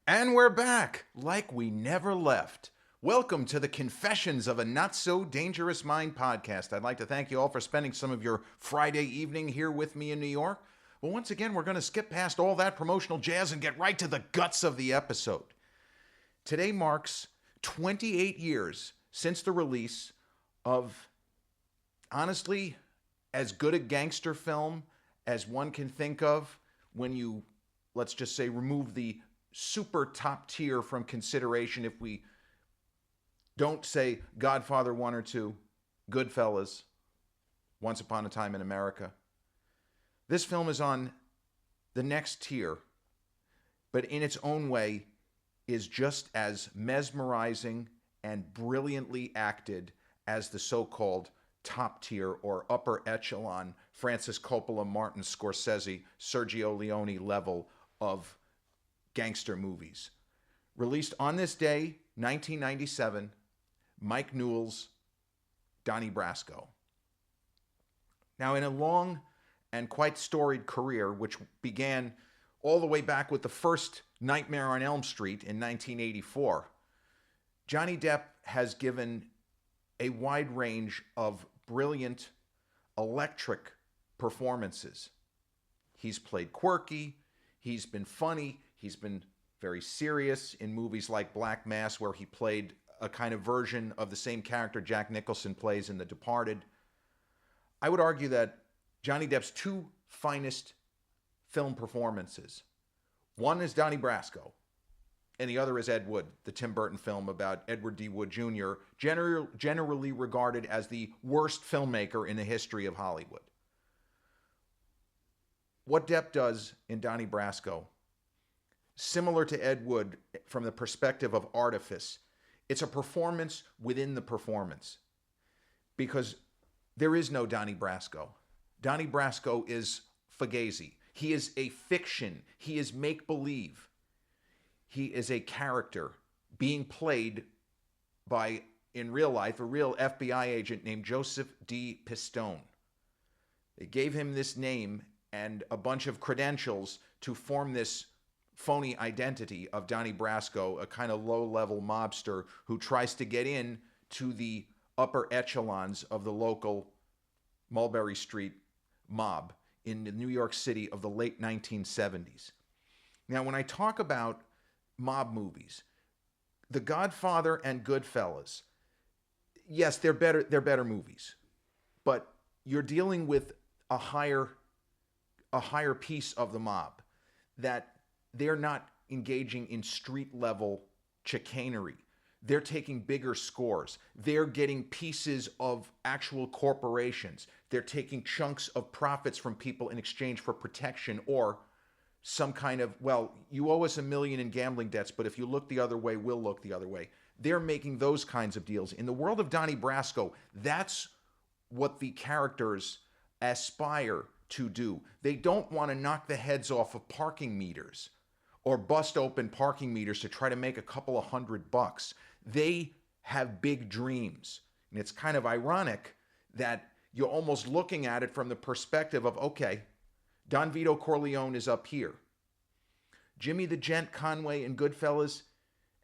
And we're back, like we never left. Welcome to the Confessions of a Not So Dangerous Mind podcast. I'd like to thank you all for spending some of your Friday evening here with me in New York. Well, once again, we're going to skip past all that promotional jazz and get right to the guts of the episode. Today marks 28 years since the release of, honestly, as good a gangster film as one can think of when you, let's just say, remove the super top tier from consideration if we don't say Godfather 1 or 2, Goodfellas, Once Upon a Time in America. This film is on the next tier, but in its own way is just as mesmerizing and brilliantly acted as the so-called top tier or upper echelon Francis Coppola, Martin Scorsese, Sergio Leone level of gangster movies. Released on this day, 1997, Mike Newell's Donnie Brasco. Now, in a long and quite storied career, which began all the way back with the first Nightmare on Elm Street in 1984, Johnny Depp has given a wide range of brilliant, electric performances. He's played quirky, he's been funny, he's been very serious in movies like Black Mass, where he played a kind of version of the same character Jack Nicholson plays in The Departed. I would argue that Johnny Depp's two finest film performances, one is Donnie Brasco, and the other is Ed Wood, the Tim Burton film about Edward D. Wood Jr., generally regarded as the worst filmmaker in the history of Hollywood. What Depp does in Donnie Brasco, similar to Ed Wood from the perspective of artifice, it's a performance within the performance. Because there is no Donnie Brasco. Donnie Brasco is Fugazi. He is a fiction. He is make-believe. He is a character being played by, in real life, a real FBI agent named Joseph D. Pistone. They gave him this name and a bunch of credentials to form this phony identity of Donnie Brasco, a kind of low-level mobster who tries to get in to the upper echelons of the local Mulberry Street mob in New York City of the late 1970s. Now, when I talk about mob movies, The Godfather and Goodfellas, yes, they're better movies, but you're dealing with a higher piece of the mob, that they're not engaging in street level chicanery. They're taking bigger scores. They're getting pieces of actual corporations. They're taking chunks of profits from people in exchange for protection or some kind of, well, you owe us $1 million in gambling debts, but if you look the other way, we'll look the other way. They're making those kinds of deals. In the world of Donnie Brasco, that's what the characters aspire to do. They don't want to knock the heads off of parking meters or bust open parking meters to try to make a couple of $100. They have big dreams. And it's kind of ironic that you're almost looking at it from the perspective of, okay, Don Vito Corleone is up here. Jimmy the Gent Conway in Goodfellas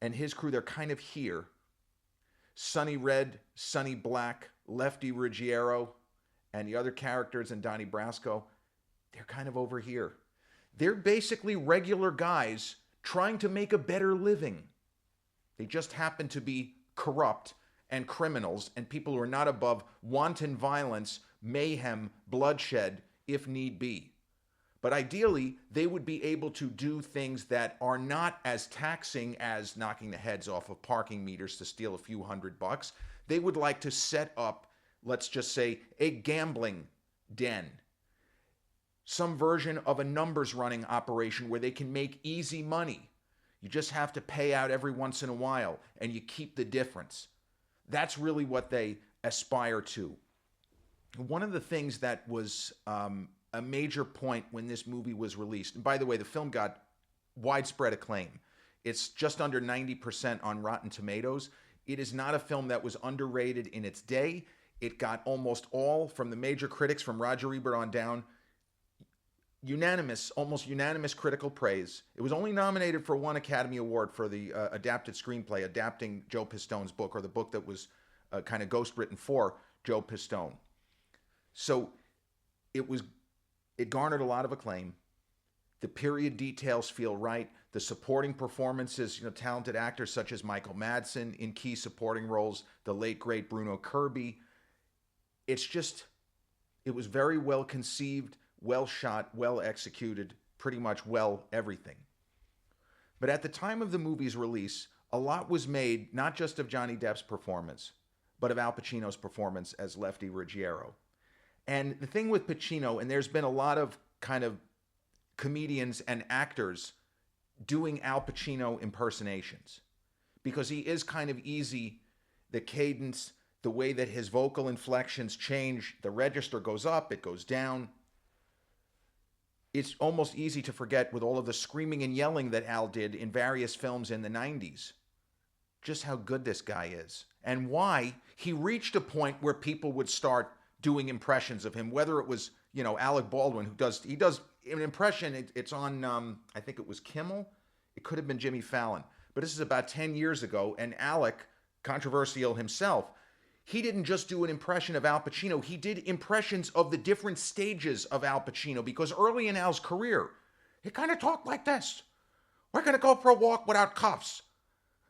and his crew, they're kind of here. Sonny Red, Sonny Black, Lefty Ruggiero, and the other characters in Donnie Brasco, they're kind of over here. They're basically regular guys trying to make a better living. They just happen to be corrupt and criminals and people who are not above wanton violence, mayhem, bloodshed, if need be. But ideally, they would be able to do things that are not as taxing as knocking the heads off of parking meters to steal a few $100. They would like to set up, let's just say, a gambling den. Some version of a numbers running operation where they can make easy money. You just have to pay out every once in a while and you keep the difference. That's really what they aspire to. One of the things that was a major point when this movie was released, and by the way, the film got widespread acclaim. It's just under 90% on Rotten Tomatoes. It is not a film that was underrated in its day. It got almost all from the major critics, from Roger Ebert on down, unanimous, almost unanimous critical praise. It was only nominated for one Academy Award for the adapted screenplay, adapting Joe Pistone's book, or the book that was kind of ghost written for Joe Pistone. So it garnered a lot of acclaim. The period details feel right. The supporting performances, talented actors such as Michael Madsen in key supporting roles, the late great Bruno Kirby. It was very well conceived, well shot, well executed, pretty much well everything. But at the time of the movie's release, a lot was made not just of Johnny Depp's performance, but of Al Pacino's performance as Lefty Ruggiero. And the thing with Pacino, and there's been a lot of kind of comedians and actors doing Al Pacino impersonations, because he is kind of easy, the cadence, the way that his vocal inflections change, the register goes up, it goes down. It's almost easy to forget, with all of the screaming and yelling that Al did in various films in the 90s, just how good this guy is, and why he reached a point where people would start doing impressions of him, whether it was, Alec Baldwin, he does an impression, it's on, I think it was Kimmel, it could have been Jimmy Fallon, but this is about 10 years ago, and Alec, controversial himself, he didn't just do an impression of Al Pacino, he did impressions of the different stages of Al Pacino, because early in Al's career, he kind of talked like this. We're going to go for a walk without cuffs.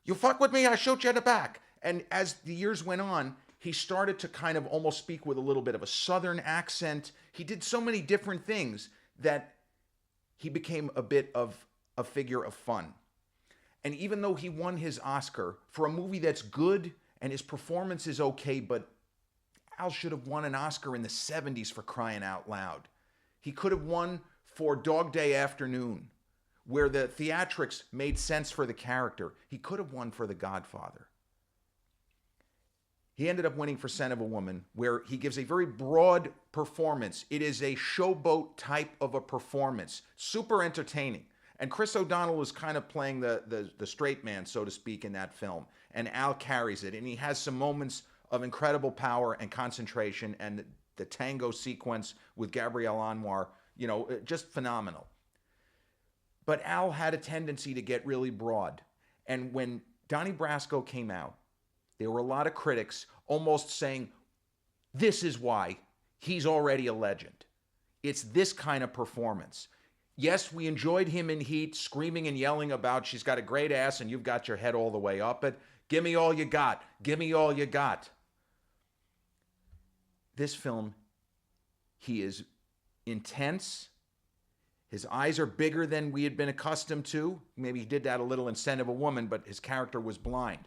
You fuck with me, I shoot you in the back. And as the years went on, he started to kind of almost speak with a little bit of a Southern accent. He did so many different things that he became a bit of a figure of fun. And even though he won his Oscar for a movie that's good and his performance is okay, but Al should have won an Oscar in the 70s, for crying out loud. He could have won for Dog Day Afternoon, where the theatrics made sense for the character. He could have won for The Godfather. He ended up winning for Scent of a Woman, where he gives a very broad performance. It is a showboat type of a performance. Super entertaining. And Chris O'Donnell was kind of playing the straight man, so to speak, in that film. And Al carries it. And he has some moments of incredible power and concentration. And the tango sequence with Gabrielle Anwar, just phenomenal. But Al had a tendency to get really broad. And when Donnie Brasco came out, there were a lot of critics almost saying, this is why he's already a legend. It's this kind of performance. Yes, we enjoyed him in Heat, screaming and yelling about, she's got a great ass and you've got your head all the way up it. Give me all you got. Give me all you got. This film, he is intense. His eyes are bigger than we had been accustomed to. Maybe he did that a little in Scent of a Woman, but his character was blind.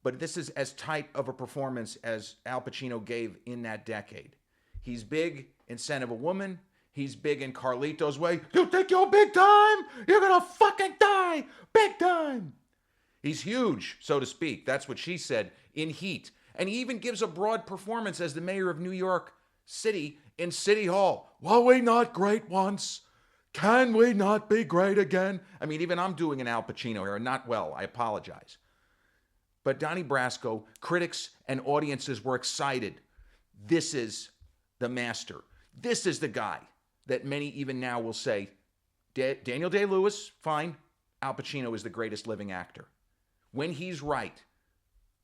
But this is as tight of a performance as Al Pacino gave in that decade. He's big in Scent of a Woman. He's big in Carlito's Way. You think you're big time? You're gonna fucking die! Big time! He's huge, so to speak. That's what she said in Heat. And he even gives a broad performance as the mayor of New York City in City Hall. Were we not great once? Can we not be great again? I mean, even I'm doing an Al Pacino here, and not well. I apologize. But Donnie Brasco, critics and audiences were excited. This is the master. This is the guy that many even now will say, Daniel Day-Lewis, fine. Al Pacino is the greatest living actor. When he's right,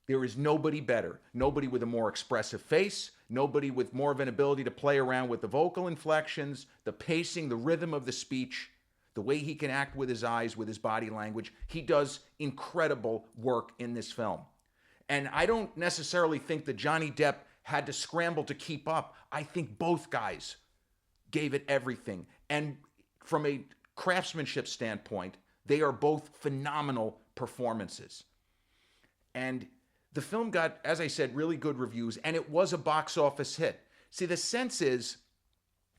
there is nobody better. Nobody with a more expressive face. Nobody with more of an ability to play around with the vocal inflections, the pacing, the rhythm of the speech, the way he can act with his eyes, with his body language. He does incredible work in this film. And I don't necessarily think that Johnny Depp had to scramble to keep up. I think both guys gave it everything. And from a craftsmanship standpoint, they are both phenomenal performances. And the film got, as I said, really good reviews, and it was a box office hit. See, the sense is,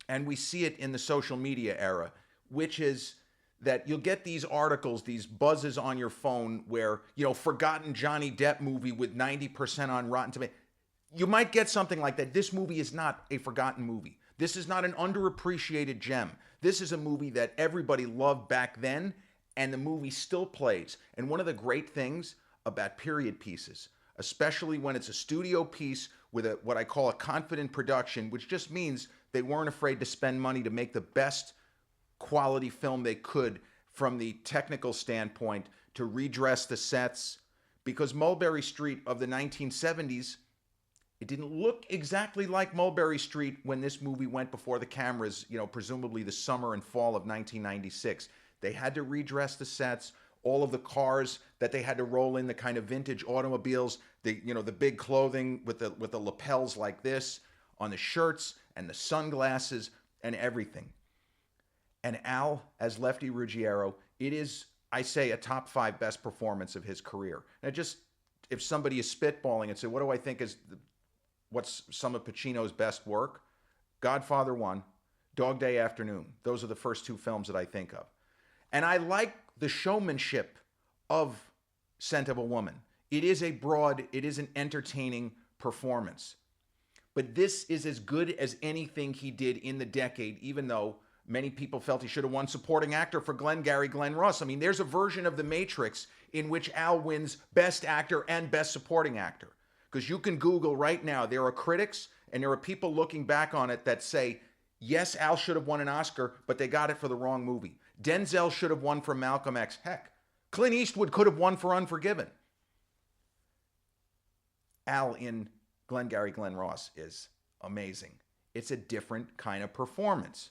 and we see it in the social media era, which is that you'll get these articles, these buzzes on your phone where, forgotten Johnny Depp movie with 90% on Rotten Tomatoes. You might get something like that. This movie is not a forgotten movie. This is not an underappreciated gem. This is a movie that everybody loved back then, and the movie still plays. And one of the great things about period pieces, especially when it's a studio piece with what I call a confident production, which just means they weren't afraid to spend money to make the best quality film they could from the technical standpoint to redress the sets, because Mulberry Street of the 1970s, it didn't look exactly like Mulberry Street when this movie went before the cameras, presumably the summer and fall of 1996. They had to redress the sets, all of the cars that they had to roll in, the kind of vintage automobiles, the big clothing with the lapels like this on the shirts and the sunglasses and everything. And Al as Lefty Ruggiero, it is, I say, a top 5 best performance of his career. Now, just if somebody is spitballing and say, what do I think is what's some of Pacino's best work? Godfather 1, Dog Day Afternoon. Those are the first 2 films that I think of. And I like the showmanship of Scent of a Woman. It is an entertaining performance. But this is as good as anything he did in the decade, even though many people felt he should have won supporting actor for Glengarry Glen Ross. I mean, there's a version of The Matrix in which Al wins Best Actor and Best Supporting Actor. Because you can Google right now, there are critics and there are people looking back on it that say, yes, Al should have won an Oscar, but they got it for the wrong movie. Denzel should have won for Malcolm X. Heck, Clint Eastwood could have won for Unforgiven. Al in Glengarry Glen Ross is amazing. It's a different kind of performance.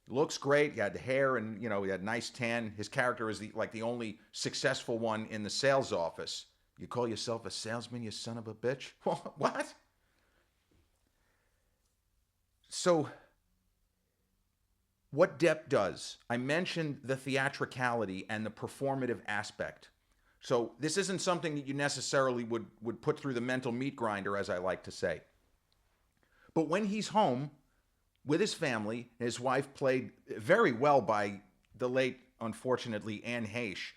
Looks great. He had the hair and, he had a nice tan. His character is the only successful one in the sales office. You call yourself a salesman, you son of a bitch? What? So, what Depp does, I mentioned the theatricality and the performative aspect. So this isn't something that you necessarily would put through the mental meat grinder, as I like to say. But when he's home with his family, his wife played very well by the late, unfortunately, Anne Heche,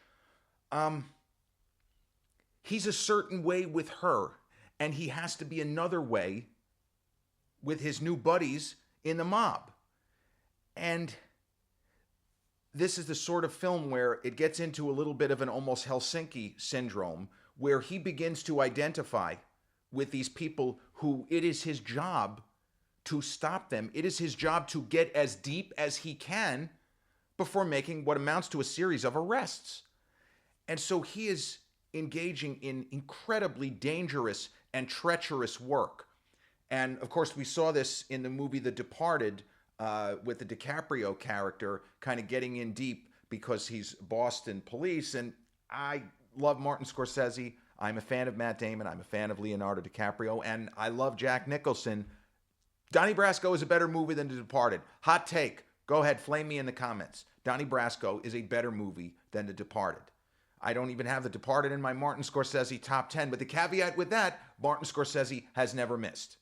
he's a certain way with her, and he has to be another way with his new buddies in the mob. And this is the sort of film where it gets into a little bit of an almost Helsinki syndrome, where he begins to identify with these people who it is his job to stop them. It is his job to get as deep as he can before making what amounts to a series of arrests. And so he is engaging in incredibly dangerous and treacherous work. And of course, we saw this in the movie The Departed, with the DiCaprio character kind of getting in deep because he's Boston police. And I love Martin Scorsese. I'm a fan of Matt Damon. I'm a fan of Leonardo DiCaprio. And I love Jack Nicholson. Donnie Brasco is a better movie than The Departed. Hot take. Go ahead, flame me in the comments. Donnie Brasco is a better movie than The Departed. I don't even have The Departed in my Martin Scorsese top 10. But the caveat with that, Martin Scorsese has never missed.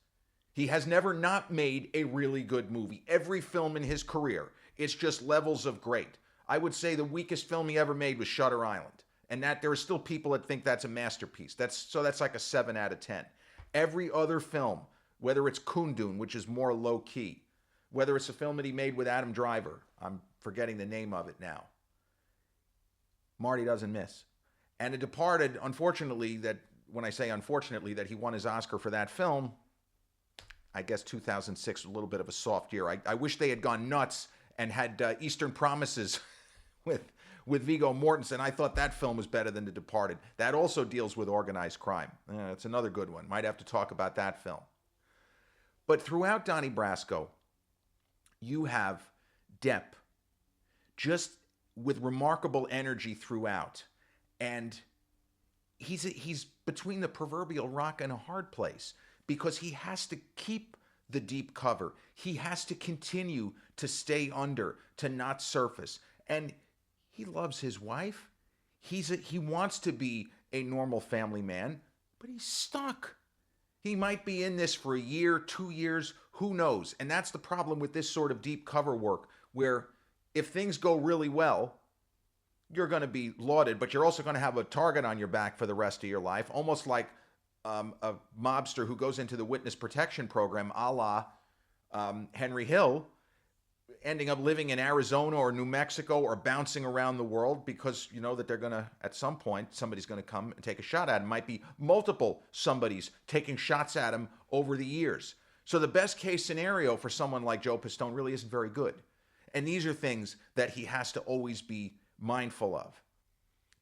He has never not made a really good movie. Every film in his career, it's just levels of great. I would say the weakest film he ever made was Shutter Island. And that there are still people that think that's a masterpiece. That's like a 7 out of 10. Every other film, whether it's Kundun, which is more low-key, whether it's a film that he made with Adam Driver, I'm forgetting the name of it now, Marty doesn't miss. And The Departed, unfortunately, that when I say unfortunately that he won his Oscar for that film, I guess 2006 was a little bit of a soft year. I wish they had gone nuts and had Eastern Promises with Viggo Mortensen. I thought that film was better than The Departed. That also deals with organized crime. It's another good one. Might have to talk about that film. But throughout Donnie Brasco, you have Depp just with remarkable energy throughout. And he's between the proverbial rock and a hard place, because he has to keep the deep cover. He has to continue to stay under, to not surface. And he loves his wife. He wants to be a normal family man, but he's stuck. He might be in this for a year, 2 years, who knows? And that's the problem with this sort of deep cover work, where if things go really well, you're going to be lauded, but you're also going to have a target on your back for the rest of your life, almost like a mobster who goes into the witness protection program, a la Henry Hill, ending up living in Arizona or New Mexico or bouncing around the world because you know that they're going to, at some point, somebody's going to come and take a shot at him. Might be multiple somebodies taking shots at him over the years. So the best case scenario for someone like Joe Pistone really isn't very good. And these are things that he has to always be mindful of.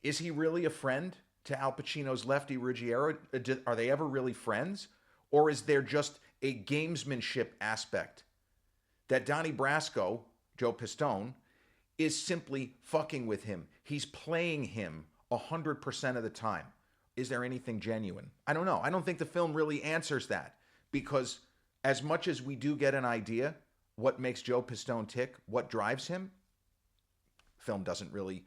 Is he really a friend to Al Pacino's Lefty Ruggiero? Are they ever really friends? Or is there just a gamesmanship aspect that Donnie Brasco, Joe Pistone, is simply fucking with him? He's playing him 100% of the time. Is there anything genuine? I don't know. I don't think the film really answers that, because as much as we do get an idea what makes Joe Pistone tick, what drives him, film doesn't really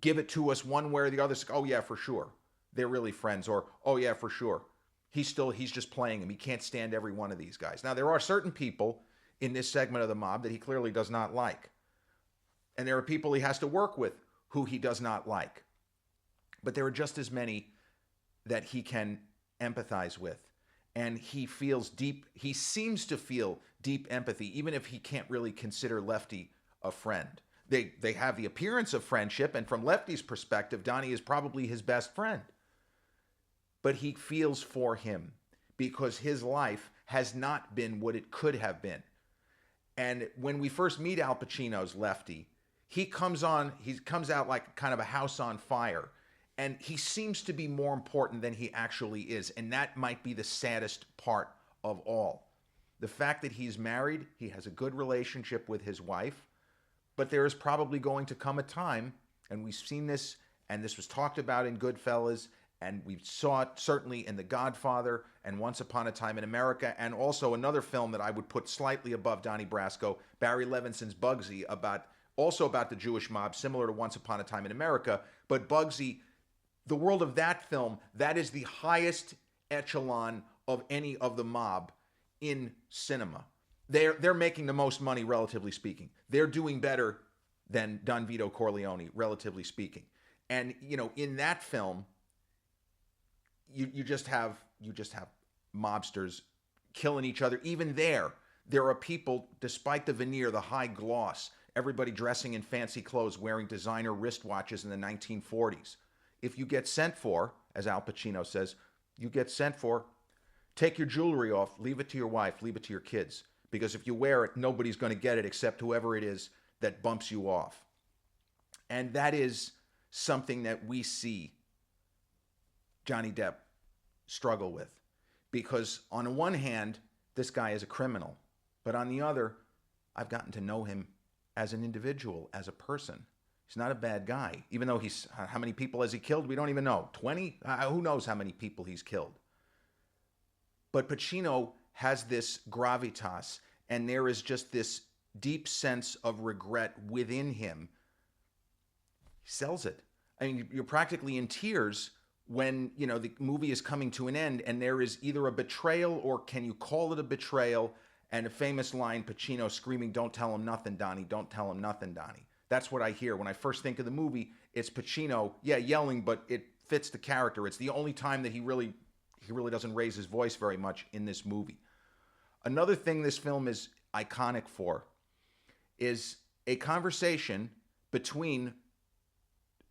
give it to us one way or the other. Oh yeah, for sure, they're really friends. Or, oh yeah, for sure, he's just playing him. He can't stand every one of these guys. Now, there are certain people in this segment of the mob that he clearly does not like. And there are people he has to work with who he does not like. But there are just as many that he can empathize with. And he seems to feel deep empathy, even if he can't really consider Lefty a friend. They have the appearance of friendship, and from Lefty's perspective, Donnie is probably his best friend. But he feels for him because his life has not been what it could have been. And when we first meet Al Pacino's Lefty, he comes out like kind of a house on fire. And he seems to be more important than he actually is. And that might be the saddest part of all. The fact that he's married, he has a good relationship with his wife, but there is probably going to come a time, and we've seen this, and this was talked about in Goodfellas, and we saw it certainly in The Godfather and Once Upon a Time in America, and also another film that I would put slightly above Donnie Brasco, Barry Levinson's Bugsy, also about the Jewish mob, similar to Once Upon a Time in America. But Bugsy, the world of that film, that is the highest echelon of any of the mob in cinema. They're making the most money, relatively speaking. They're doing better than Don Vito Corleone, relatively speaking. And in that film, you just have mobsters killing each other. Even there are people, despite the veneer, the high gloss, everybody dressing in fancy clothes, wearing designer wristwatches in the 1940s. If you get sent for, as Al Pacino says, take your jewelry off, leave it to your wife, leave it to your kids. Because if you wear it, nobody's going to get it except whoever it is that bumps you off. And that is something that we see Johnny Depp struggle with. Because on the one hand, this guy is a criminal. But on the other, I've gotten to know him as an individual, as a person. He's not a bad guy. Even though how many people has he killed? We don't even know. 20? Who knows how many people he's killed? But Pacino has this gravitas, and there is just this deep sense of regret within him. He sells it. I mean, you're practically in tears when, the movie is coming to an end, and there is either a betrayal, or can you call it a betrayal? And a famous line, Pacino screaming, "Don't tell him nothing, Donnie. Don't tell him nothing, Donnie." That's what I hear. When I first think of the movie, it's Pacino, yelling, but it fits the character. It's the only time that he really doesn't raise his voice very much in this movie. Another thing this film is iconic for is a conversation between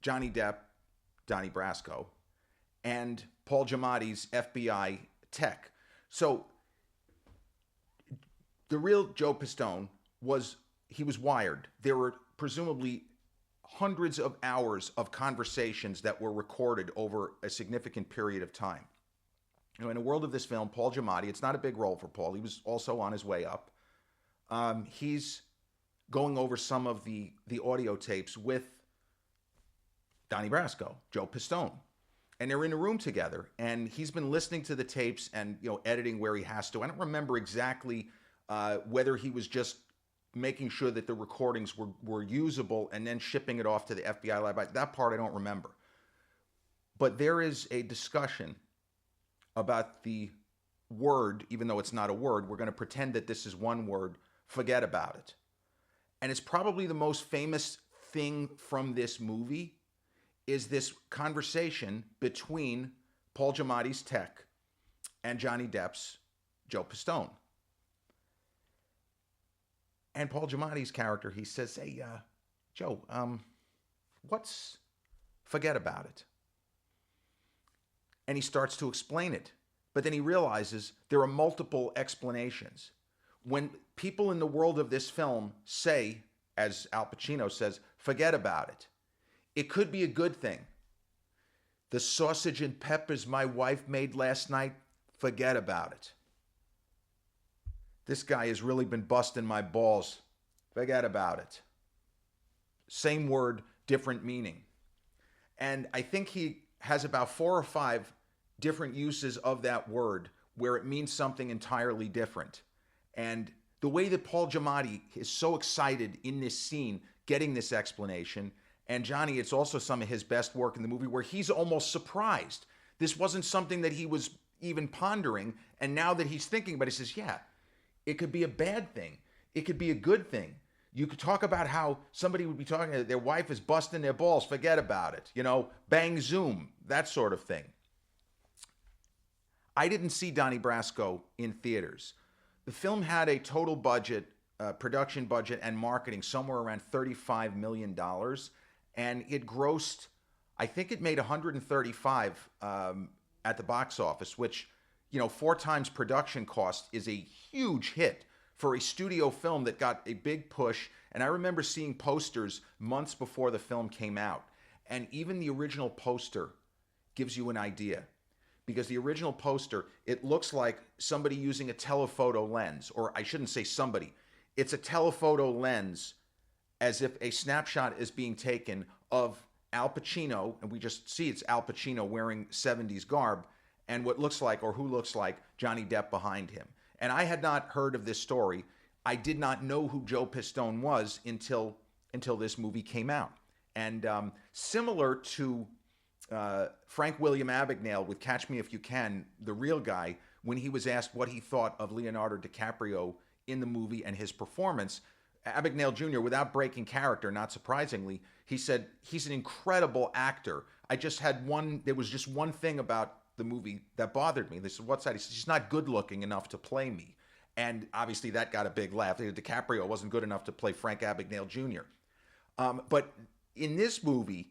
Johnny Depp, Donnie Brasco, and Paul Giamatti's FBI tech. So the real Joe Pistone was wired. There were presumably hundreds of hours of conversations that were recorded over a significant period of time. In the world of this film, Paul Giamatti, it's not a big role for Paul. He was also on his way up. He's going over some of the audio tapes with Donnie Brasco, Joe Pistone. And they're in a room together. And he's been listening to the tapes and editing where he has to. I don't remember exactly whether he was just making sure that the recordings were usable and then shipping it off to the FBI lab. That part I don't remember. But there is a discussion about the word, even though it's not a word, we're going to pretend that this is one word, forget about it. And it's probably the most famous thing from this movie is this conversation between Paul Giamatti's tech and Johnny Depp's Joe Pistone. And Paul Giamatti's character, he says, "Hey, Joe, what's forget about it?" And he starts to explain it. But then he realizes there are multiple explanations. When people in the world of this film say, as Al Pacino says, forget about it. It could be a good thing. The sausage and peppers my wife made last night, forget about it. This guy has really been busting my balls. Forget about it. Same word, different meaning. And I think he has about 4 or 5 different uses of that word where it means something entirely different. And the way that Paul Giamatti is so excited in this scene, getting this explanation, and Johnny, it's also some of his best work in the movie where he's almost surprised. This wasn't something that he was even pondering, and now that he's thinking about it, he says, yeah, it could be a bad thing. It could be a good thing. You could talk about how somebody would be talking, their wife is busting their balls, forget about it. You know, bang, zoom, that sort of thing. I didn't see Donnie Brasco in theaters. The film had a total budget, production budget and marketing somewhere around $35 million. And it grossed, I think it made 135 at the box office, which, 4 times production cost is a huge hit for a studio film that got a big push. And I remember seeing posters months before the film came out. And even the original poster gives you an idea. Because the original poster, it looks like somebody using a telephoto lens, or I shouldn't say somebody. It's a telephoto lens as if a snapshot is being taken of Al Pacino, and we just see it's Al Pacino wearing 70s garb, and what looks like, or who looks like, Johnny Depp behind him. And I had not heard of this story. I did not know who Joe Pistone was until this movie came out. And similar to Frank William Abagnale with Catch Me If You Can, the real guy, when he was asked what he thought of Leonardo DiCaprio in the movie and his performance, Abagnale Jr., without breaking character, not surprisingly, he said, he's an incredible actor. There was just one thing about the movie that bothered me. They said, what's that? He said, he's not good looking enough to play me. And obviously that got a big laugh. DiCaprio wasn't good enough to play Frank Abagnale Jr. But in this movie,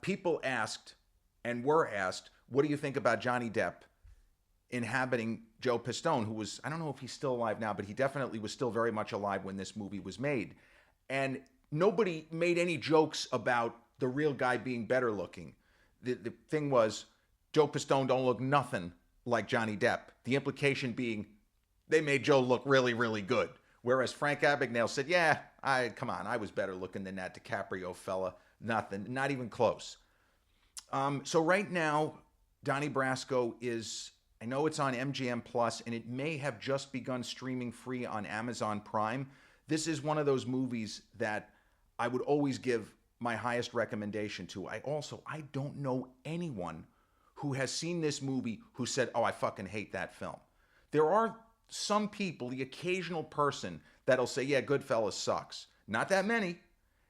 people asked and were asked, what do you think about Johnny Depp inhabiting Joe Pistone, who was, I don't know if he's still alive now, but he definitely was still very much alive when this movie was made. And nobody made any jokes about the real guy being better looking. The thing was, Joe Pistone don't look nothing like Johnny Depp. The implication being, they made Joe look really, really good. Whereas Frank Abagnale said, yeah, come on, I was better looking than that DiCaprio fella. Nothing, not even close. So right now, Donnie Brasco is, I know it's on MGM Plus, and it may have just begun streaming free on Amazon Prime. This is one of those movies that I would always give my highest recommendation to. I don't know anyone who has seen this movie who said, oh, I fucking hate that film. There are some people, the occasional person that'll say, yeah, Goodfellas sucks. Not that many.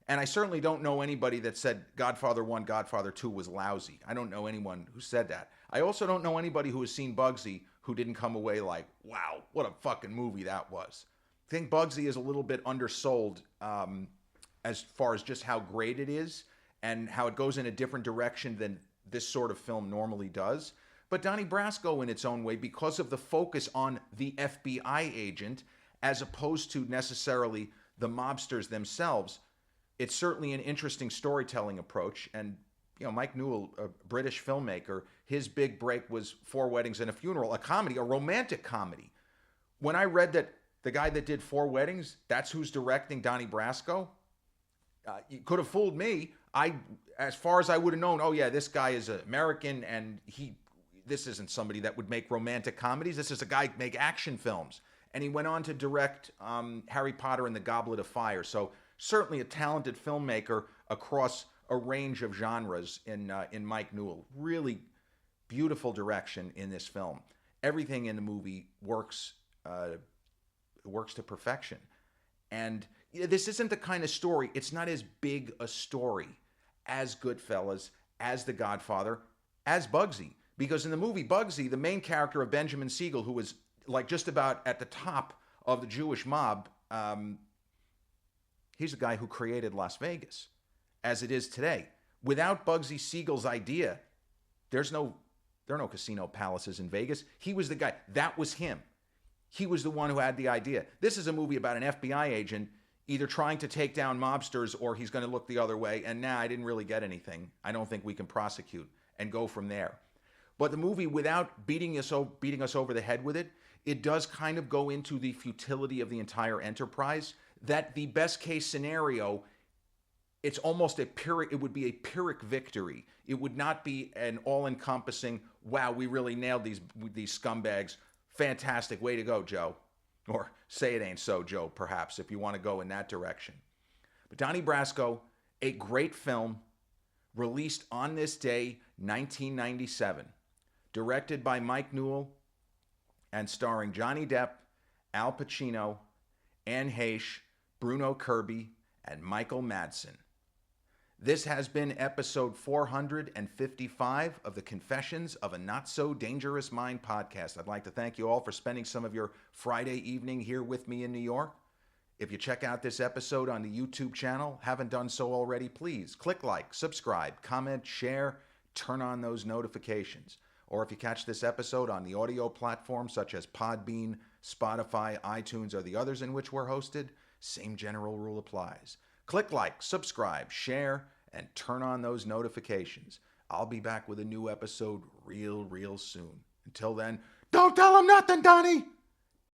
And I certainly don't know anybody that said Godfather 1, Godfather 2 was lousy. I don't know anyone who said that. I also don't know anybody who has seen Bugsy who didn't come away like, wow, what a fucking movie that was. I think Bugsy is a little bit undersold as far as just how great it is and how it goes in a different direction than this sort of film normally does. But Donnie Brasco, in its own way, because of the focus on the FBI agent as opposed to necessarily the mobsters themselves, it's certainly an interesting storytelling approach. And, Mike Newell, a British filmmaker, his big break was 4 Weddings and a Funeral, a comedy, a romantic comedy. When I read that the guy that did 4 Weddings, that's who's directing Donnie Brasco, you could have fooled me. As far as I would have known, oh yeah, this guy is American and this isn't somebody that would make romantic comedies. This is a guy who make action films. And he went on to direct Harry Potter and the Goblet of Fire. So certainly a talented filmmaker across a range of genres in Mike Newell. Really beautiful direction in this film. Everything in the movie works to perfection. And this isn't the kind of story, it's not as big a story as Goodfellas, as The Godfather, as Bugsy. Because in the movie Bugsy, the main character of Benjamin Siegel, who was like just about at the top of the Jewish mob, he's the guy who created Las Vegas as it is today. Without Bugsy Siegel's idea, there are no casino palaces in Vegas. He was the guy. That was him. He was the one who had the idea. This is a movie about an FBI agent either trying to take down mobsters or he's going to look the other way. And I didn't really get anything. I don't think we can prosecute and go from there. But the movie, without beating us over the head with it, it does kind of go into the futility of the entire enterprise. That the best case scenario, it's almost it would be a Pyrrhic victory. It would not be an all-encompassing, wow, we really nailed these scumbags. Fantastic, way to go, Joe. Or say it ain't so, Joe, perhaps, if you want to go in that direction. But Donnie Brasco, a great film, released on this day, 1997. Directed by Mike Newell and starring Johnny Depp, Al Pacino, Anne Heche, Bruno Kirby, and Michael Madsen. This has been episode 455 of the Confessions of a Not So Dangerous Mind podcast. I'd like to thank you all for spending some of your Friday evening here with me in New York. If you check out this episode on the YouTube channel, haven't done so already, please click like, subscribe, comment, share, turn on those notifications. Or if you catch this episode on the audio platforms such as Podbean, Spotify, iTunes, or the others in which we're hosted, same general rule applies. Click like, subscribe, share, and turn on those notifications. I'll be back with a new episode real soon. Until then, don't tell them nothing, Donnie!